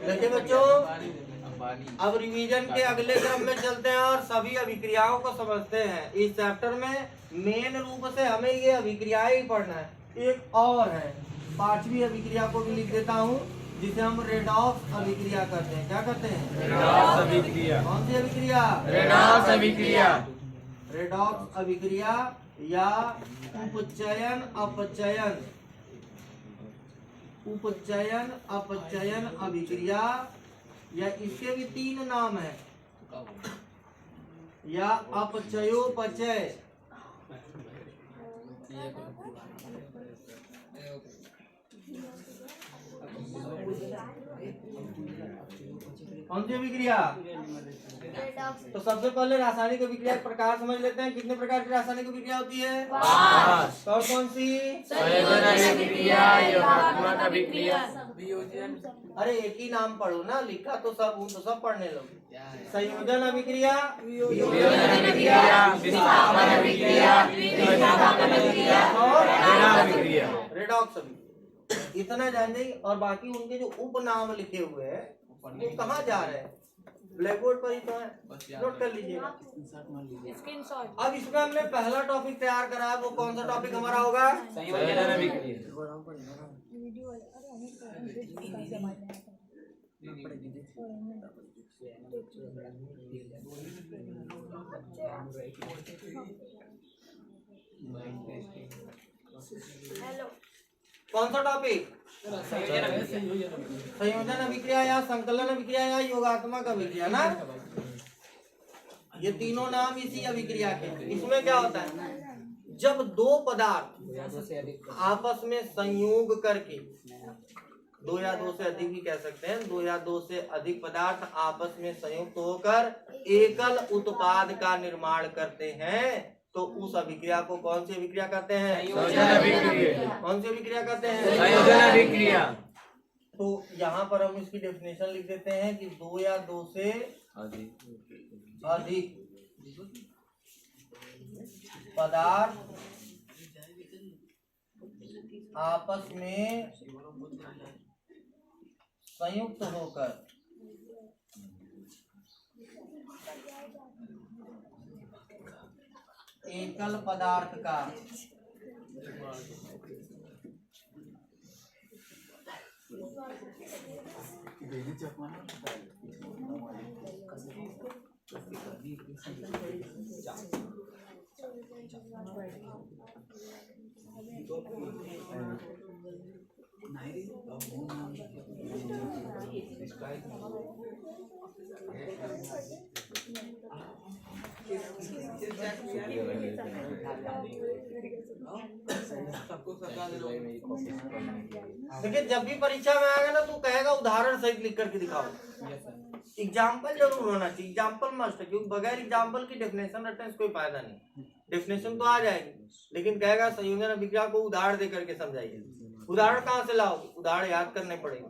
देखिए बच्चों, अब रिवीजन के अगले क्रम में चलते हैं और सभी अभिक्रियाओं को समझते हैं। इस चैप्टर में मेन रूप से हमें ये अभिक्रियाएं ही पढ़ना है। एक और है, पांचवी अभिक्रिया को भी लिख देता हूँ, जिसे हम रेडॉक्स अभिक्रिया करते हैं। क्या करते हैं? रेडॉक्स अभिक्रिया। कौन सी अभिक्रिया? रेडॉक्स अभिक्रिया। रेडॉक्स अभिक्रिया या उपचयन अपचयन, उपचयन अपचयन अभिक्रिया, या इसके भी तीन नाम है, या अपचयोपचय। कौन सी अभिक्रिया? तो सबसे पहले रासायनिक अभिक्रिया के प्रकार समझ लेते हैं। कितने प्रकार की रासायनिक अभिक्रिया होती है? 5। और कौन सी? संयोजन अभिक्रिया, योगात्मक अभिक्रिया। अरे एक ही नाम पढ़ो ना, लिखा तो सब पढ़ने लोग। संयोजन अभिक्रिया, वियोजन अभिक्रिया, विस्थापन अभिक्रिया, और रेडॉक्स अभिक्रिया। इतना जान जाइए, और बाकी उनके जो उपनाम लिखे हुए हैं वो कहाँ जा रहे हैं? ब्लैक बोर्ड पर ही तो है, नोट कर लीजिएगा। अब इसमें हमने पहला टॉपिक तैयार करा है, वो कौन सा टॉपिक हमारा होगा? संयोजन अभिक्रिया। कौन सा टॉपिक? संयोजन अभिक्रिया या संकलन अभिक्रिया या योगात्मक अभिक्रिया ना, ये तीनों नाम इसी अभिक्रिया के। इसमें क्या होता है? जब दो पदार्थ आपस में संयोग करके, दो या दो से अधिक भी कह सकते हैं, दो या दो से अधिक पदार्थ आपस में संयुक्त होकर एकल उत्पाद का निर्माण करते हैं, तो उस अभिक्रिया को कौन सी अभिक्रिया कहते हैं? संयोजन अभिक्रिया। कौन सी अभिक्रिया कहते हैं? संयोजन अभिक्रिया। तो यहाँ पर हम इसकी डेफिनेशन लिख देते हैं कि दो या दो से अधिक पदार्थ आपस में संयुक्त होकर एकल पदार्थ का देखिए, जब भी परीक्षा में आएगा ना तो कहेगा उदाहरण सहित लिख करके दिखाओ। एग्जाम्पल जरूर होना चाहिए, एग्जाम्पल मस्ट है, क्योंकि बगैर एग्जाम्पल की डेफिनेशन रटने से कोई फायदा नहीं। डेफिनेशन तो आ जाएगी, लेकिन कहेगा संयोजन अभिक्रिया को उदाहरण दे करके समझाइए। उदाहरण कहाँ से लाओ? उदाहरण याद करने पड़ेगा,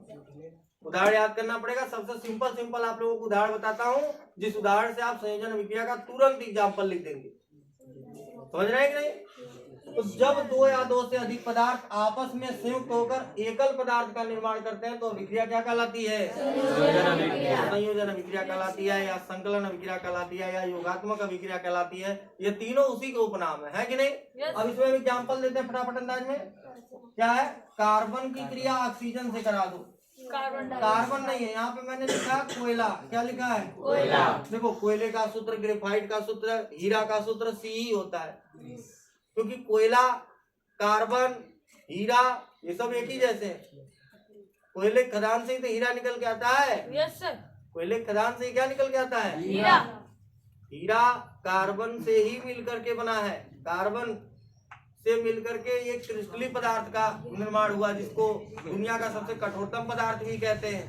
उदाहरण याद करना पड़ेगा। सबसे सिंपल आप लोगों को उदाहरण बताता हूँ, जिस उदाहरण से आप संयोजन अभिक्रिया का तुरंत एग्जाम्पल लिख देंगे। समझ रहे हैं कि नहीं? तो जब दो या दो से अधिक पदार्थ आपस में संयुक्त होकर एकल पदार्थ का निर्माण करते हैं तो अभिक्रिया क्या कहलाती है? संयोजन अभिक्रिया कहलाती है, या संकलन अभिक्रिया कहलाती है, या योगात्मक अभिक्रिया कहलाती है। ये तीनों उसी के उपनाम है कि नहीं? अब इसमें एग्जाम्पल देते हैं फटाफट अंदाज में। क्या है? कार्बन की क्रिया ऑक्सीजन से करा दो। कार्बन नहीं है, यहाँ पे मैंने लिखा कोयला। क्या लिखा है? कोयला। देखो, कोयले का सूत्र, ग्रेफाइट का सूत्र, हीरा का सूत्र सी होता है, क्योंकि कोयला, कार्बन, हीरा ये सब एक ही जैसे हैं। कोयले खदान से ही तो हीरा निकल के आता है। Yes sir. कोयले खदान से क्या निकल के आता है? हीरा। हीरा कार्बन से ही मिलकर के बना है। कार्बन से मिलकर के ये क्रिस्टलीय पदार्थ का निर्माण हुआ, जिसको दुनिया का सबसे कठोरतम पदार्थ भी कहते हैं,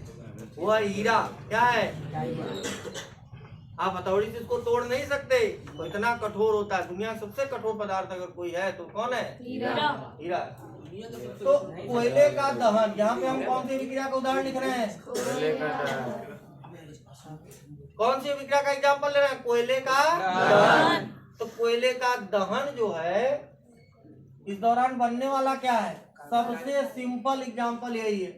वो है हीरा। क्या है? आप हथौड़ी से इसको तोड़ नहीं सकते, तो इतना कठोर होता है। दुनिया का सबसे कठोर पदार्थ अगर कोई है तो कौन है? हीरा। तो कोयले का दहन, यहाँ पे हम कौन सी अभिक्रिया का उदाहरण लिख रहे हैं? कौन सी अभिक्रिया का एग्जाम्पल ले रहे हैं? कोयले का दहन। तो कोयले का दहन जो है इस दौरान बनने वाला क्या है, सबसे सिंपल एग्जांपल यही है।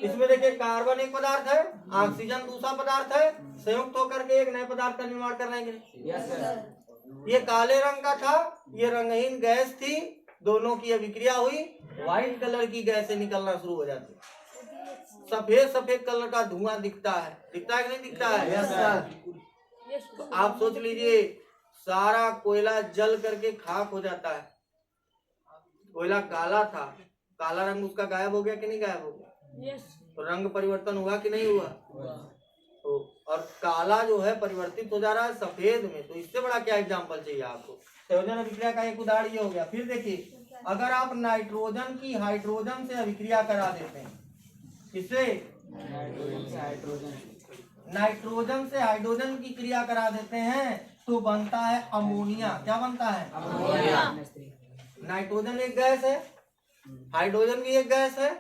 इसमें देखिए कार्बन एक पदार्थ है, ऑक्सीजन दूसरा पदार्थ है, संयुक्त होकर के एक नए पदार्थ का निर्माण कर रहे हैं। ये काले रंग का था, ये रंगहीन गैस थी, दोनों की अभिक्रिया हुई, व्हाइट कलर की गैसें निकलना शुरू हो जाती, सफेद सफेद कलर का धुआं दिखता है कि नहीं दिखता है? Yes sir. तो आप सोच लीजिए सारा कोयला जल करके खाक हो जाता है। कोयला काला था, काला रंग उसका गायब हो गया कि नहीं गायब हो गया? तो रंग परिवर्तन हुआ कि नहीं हुआ? तो और काला जो है परिवर्तित हो जा रहा है सफेद में। तो इससे बड़ा क्या एग्जांपल चाहिए आपको? संयोजन अभिक्रिया का एक उदाहरण ये हो गया। फिर देखिए, अगर आप नाइट्रोजन की हाइड्रोजन से अभिक्रिया करा देते हैं, किससे? नाइट्रोजन से हाइड्रोजन की क्रिया करा देते हैं तो बनता है अमोनिया। क्या बनता है? अमोनिया। नाइट्रोजन एक गैस है, हाइड्रोजन भी एक गैस है,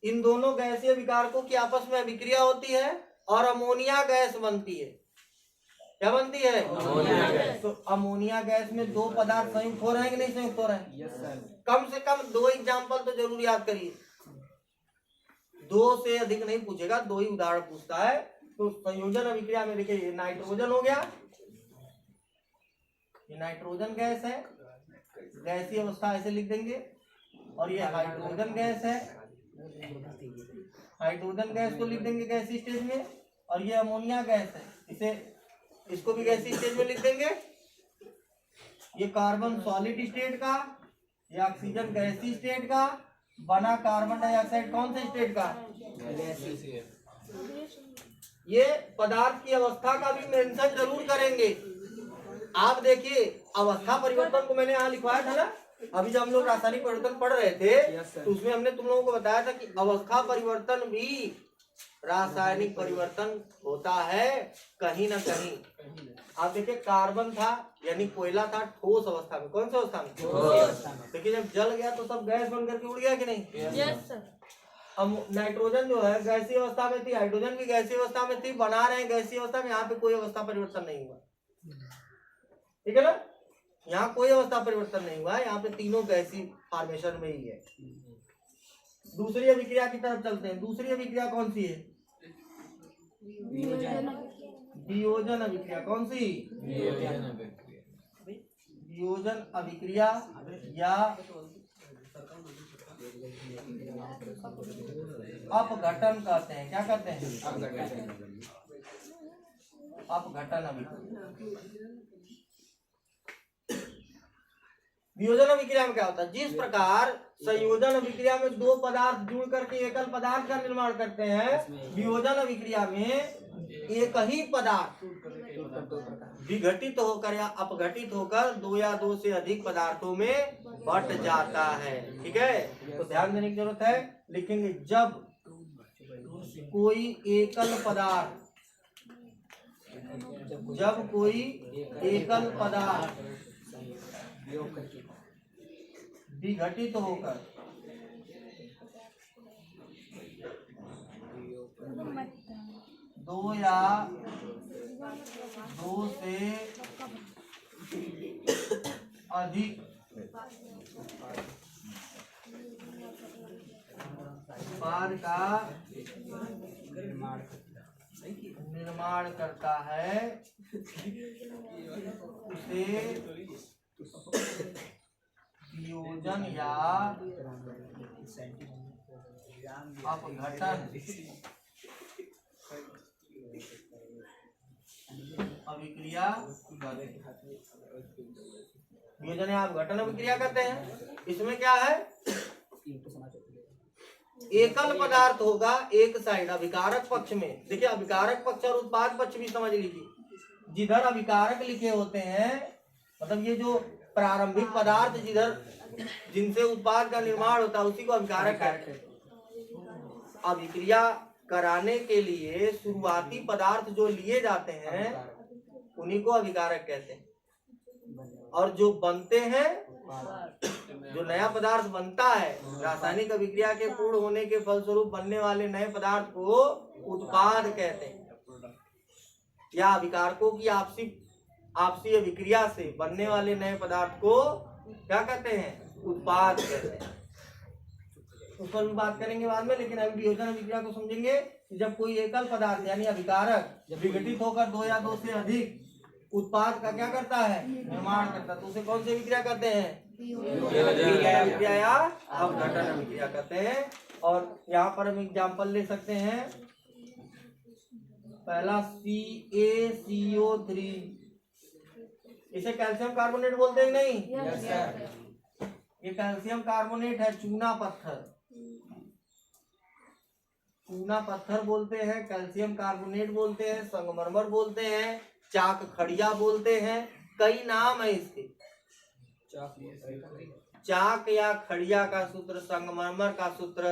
इन दोनों गैसीय विकारकों की आपस में अभिक्रिया होती है और अमोनिया गैस बनती है। क्या बनती है? Ammonia gas. तो अमोनिया गैस में दो पदार्थ संयुक्त हो रहे हैं कि नहीं संयुक्त हो रहे हैं? Yes sir. कम से कम दो एग्जाम्पल तो जरूर याद करिए, दो से अधिक नहीं पूछेगा, दो ही उदाहरण पूछता है। तो संयोजन अभिक्रिया में देखिए ये नाइट्रोजन हो गया, ये नाइट्रोजन गैस है, गैसीय अवस्था ऐसे लिख देंगे, और ये हाइड्रोजन गैस है, हाइड्रोजन गैस को लिख देंगे गैसीय स्टेज में, और ये अमोनिया गैस है, इसे इसको भी गैसीय स्टेज में लिख देंगे। ये कार्बन सॉलिड स्टेट का, ये ऑक्सीजन गैसीय स्टेट का, बना कार्बन डाइऑक्साइड कौन से स्टेट का? ये पदार्थ की अवस्था का भी मेंशन जरूर करेंगे। आप देखिए अवस्था परिवर्तन को मैंने यहाँ लिखवाया था ना, अभी जब हम लोग रासायनिक परिवर्तन पढ़ रहे थे तो उसमें हमने तुम लोगों को बताया था कि अवस्था परिवर्तन भी रासायनिक परिवर्तन होता है कहीं ना कहीं। आप देखिए कार्बन था यानी कोयला था ठोस अवस्था में, कौन सी अवस्था में? देखिए जब जल गया तो सब गैस बन करके उड़ गया कि नहीं? Yes sir. अब नाइट्रोजन जो है गैसीय अवस्था में थी, हाइड्रोजन भी गैसीय अवस्था में थी, बना रहे हैं गैसीय अवस्था में, यहाँ पे कोई अवस्था परिवर्तन नहीं हुआ, ठीक है ना? यहाँ कोई अवस्था परिवर्तन नहीं हुआ है, यहाँ पे तीनों गैसीय फॉर्मेशन में ही है। दूसरी अभिक्रिया की तरफ चलते हैं। दूसरी अभिक्रिया कौन सी है? वियोजन अभिक्रिया। कौन सी? वियोजन अभिक्रिया या अपघटन कहते हैं। क्या कहते हैं? अपघटन अभिक्रिया। वियोजन अभिक्रिया में क्या होता है? जिस प्रकार संयोजन अभिक्रिया में दो पदार्थ जुड़ करके एकल पदार्थ का निर्माण करते हैं, वियोजन अभिक्रिया में एक ही पदार्थ विघटित होकर या अपघटित होकर दो या दो से अधिक पदार्थों में बट जाता है। ठीक है, तो ध्यान देने की जरूरत है। लिखेंगे जब कोई एकल पदार्थ विघटित होकर दो या दो से अधिक उत्पाद का निर्माण करता है उसे वियोजन या अपघटन अभिक्रिया वियोजन या अपघटन अभिक्रिया कहते हैं। इसमें क्या है? एकल पदार्थ होगा एक साइड अभिकारक पक्ष में। देखिए अभिकारक पक्ष और उत्पाद पक्ष भी समझ लीजिए। जिधर अभिकारक लिखे होते हैं मतलब ये जो प्रारंभिक पदार्थ जिनसे उत्पाद का निर्माण होता है उसी को अभिकारक कहते हैं। अभिक्रिया कराने के लिए शुरुआती पदार्थ जो लिए जाते हैं उन्हीं को अभिकारक कहते हैं, और जो बनते हैं जो नया पदार्थ बनता है रासायनिक अभिक्रिया के पूर्ण होने के फलस्वरूप बनने वाले नए पदार्थ को उत्पाद कहते हैं। या अभिकारकों की आपसी विक्रिया से बनने वाले नए पदार्थ को क्या कहते हैं? उत्पाद कहते हैं। उस पर भी बात करेंगे बाद में, लेकिन अभी वियोजन विक्रिया को समझेंगे कि जब कोई एकल पदार्थ यानी अभिकारक विघटित होकर दो या दो से अधिक उत्पाद का क्या करता है? निर्माण करता है, तो उसे कौन सी विक्रिया कहते हैं? विक्रिया या अपघटन विक्रिया कहते हैं। और यहाँ पर हम एग्जाम्पल ले सकते हैं। पहला CaCO3, इसे कैल्शियम कार्बोनेट बोलते हैं नहीं? Yes sir. ये कैल्शियम कार्बोनेट है, चूना पत्थर, चूना पत्थर बोलते हैं, कैल्शियम कार्बोनेट बोलते हैं, संगमरमर बोलते हैं, चाक खड़िया बोलते हैं, कई नाम है इसके। चाक या खड़िया का सूत्र, संगमरमर का सूत्र,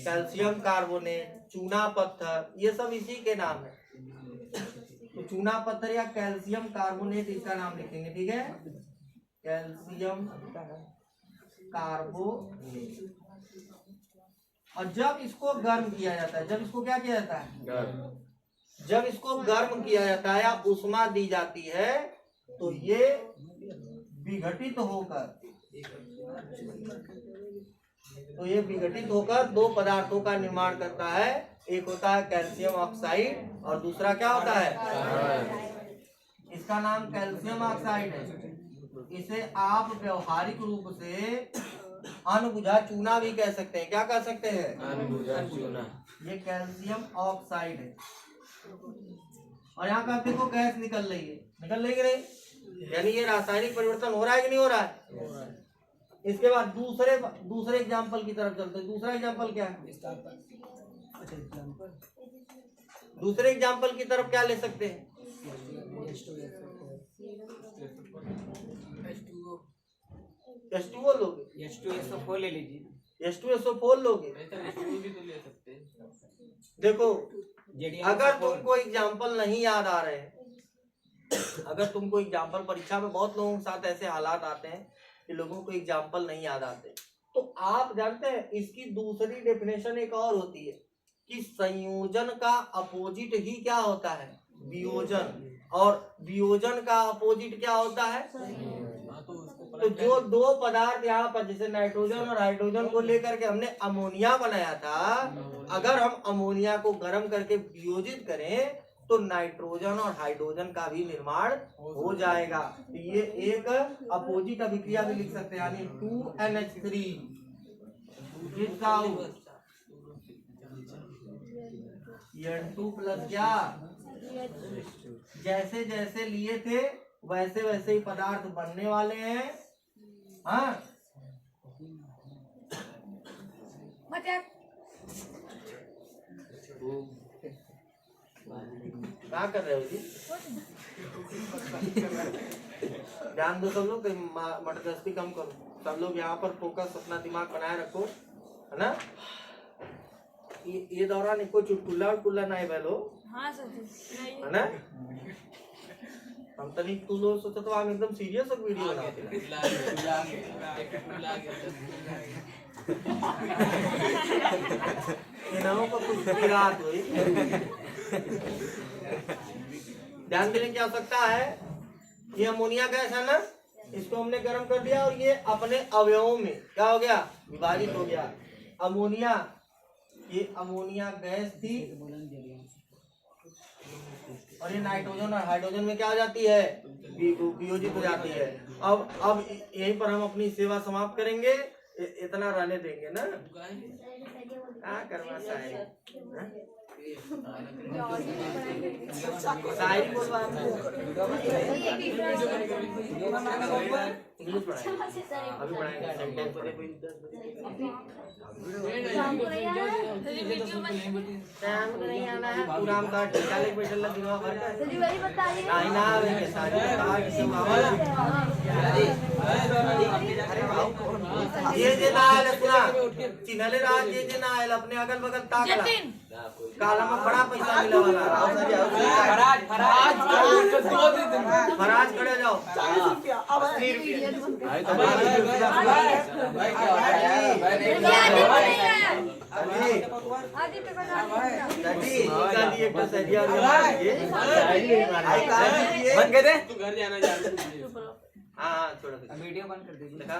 कैल्शियम कार्बोनेट, चूना पत्थर, ये सब इसी के नाम है। तो चूना पत्थर या कैल्शियम कार्बोनेट इसका नाम लिखेंगे, ठीक है? Calcium carbonate. और जब इसको गर्म किया जाता है, जब इसको क्या किया जाता है? जब इसको गर्म किया जाता है या उष्मा दी जाती है, तो ये विघटित होकर दो पदार्थों का निर्माण करता है। एक होता है कैल्शियम ऑक्साइड और दूसरा क्या होता है? इसका नाम कैल्शियम ऑक्साइड है। इसे आप व्यवहारिक रूप से अनबुझा चूना भी कह सकते हैं। क्या कह सकते हैं? अनबुझा चूना। ये कैल्शियम ऑक्साइड है। और यहाँ का देखो गैस निकल रही है, निकल रही है कि नहीं? यानी ये रासायनिक परिवर्तन हो रहा है कि नहीं हो रहा है? इसके बाद दूसरे एग्जाम्पल की तरफ चलते हैं। दूसरा एग्जाम्पल क्या है? दूसरे एग्जाम्पल की तरफ क्या ले सकते हैं? H2O लोगे? H2SO4 ले लीजिए। H2SO4 लोगे? देखो, अगर तुमको एग्जाम्पल नहीं याद आ रहे हैं, अगर तुमको एग्जाम्पल, परीक्षा में बहुत लोगों के साथ ऐसे हालात आते हैं कि लोगों को एग्जाम्पल नहीं याद आते, तो आप जानते हैं इसकी दूसरी डेफिनेशन एक और होती है कि संयोजन का अपोजिट ही क्या होता है? वियोजन। और वियोजन का अपोजिट क्या होता है? तो जो दो पदार्थ यहाँ पर, जैसे नाइट्रोजन और हाइड्रोजन को लेकर के हमने अमोनिया बनाया था, अगर हम अमोनिया को गर्म करके वियोजित करें तो नाइट्रोजन और हाइड्रोजन का भी निर्माण हो जाएगा। तो ये एक अपोजिट अभिक्रिया भी लिख सकते हैं, यानी 2NH3 N2 प्लस क्या? जैसे जैसे लिए थे वैसे वैसे ही पदार्थ बनने वाले हैं। हाँ, क्या कर रहे हो जी? ध्यान दो सब लोग, मटदस्ती कम करो। सब लोग यहाँ पर फोकस, अपना दिमाग बनाए रखो, है ना? ये दौरान इनको चुटकुल्ला ना बेलो। हाँ सर, है ना? हम तनी तू लोग सोचो तो हम एकदम सीरियस एक वीडियो बनाते हैं। इनामों का कुछ रात हुई। ध्यान देने की आवश्यकता है। ये अमोनिया गैस है ना, इसको हमने गर्म कर दिया और ये अपने अवयवों में क्या हो गया? विभाजित हो गया। अमोनिया, ये अमोनिया गैस थी और ये नाइट्रोजन और हाइड्रोजन में क्या हो जाती है? वियोजित हो जाती है। अब यहीं पर हम अपनी सेवा समाप्त करेंगे। इतना रहने देंगे ना? क्या करवा शायरी बोलवा, इंग्लिश पढ़ाएंगे, अभी पढ़ाएंगे सेंटेंस को। देखो शाम को नहीं आना है, पूरा हम का टीका लेके बैठल ला दिनवा भर का नहीं ना आवे के सारी कहा कि सब आवे। ये जे ना आयल सुना चिन्हले राज, जे ना आयल अपने अगल बगल ताकला काला में बड़ा पैसा मिला वाला। फराज खड़े जाओ, 80 रुपया। आदि पे बना दादी निकाल दिए तो सरिया बंद कर दे तू घर जाना चाहता हाँ छोड़ दे वीडियो बंद कर दीजिए देखा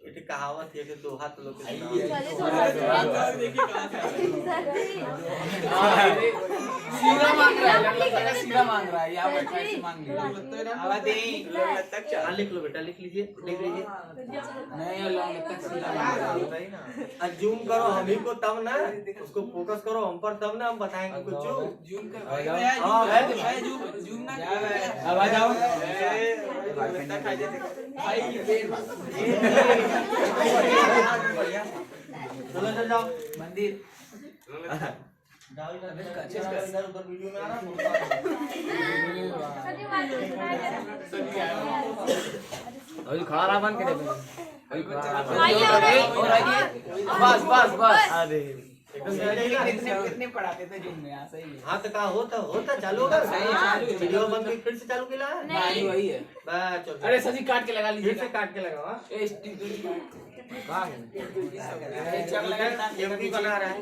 ये कहावत है कि दो हाथ लोग के देखिए कहां से सीधा मांग रहा है सीधा मांग रहा है यहाँ पर पैसे मांग लिया आवाज दे हाँ लिख लो बेटा लिख लीजिए नहीं लॉन्ग तक सीधा मांग रहा है जूम करो हम ही को तब ना उसको फोकस करो हम पर तब ना हम बताएंगे कुछ जूम कर जूम ना आवाज आओ चलो चल जाओ मंदिर जाओ इधर उधर वीडियो में आ रहा अभी खड़ा रहा बंद कर दे बस बस बस अरे कितने पढ़ाते थे जूम में सही है हाँ तो कहा होता चालू होगा वीडियो बंद करके फिर से चालू किया नहीं वही है बस चलो अरे सभी काट के लगा लीजिए फिर से काट के लगाओ हाँ चक लगा ये भी बना रहा है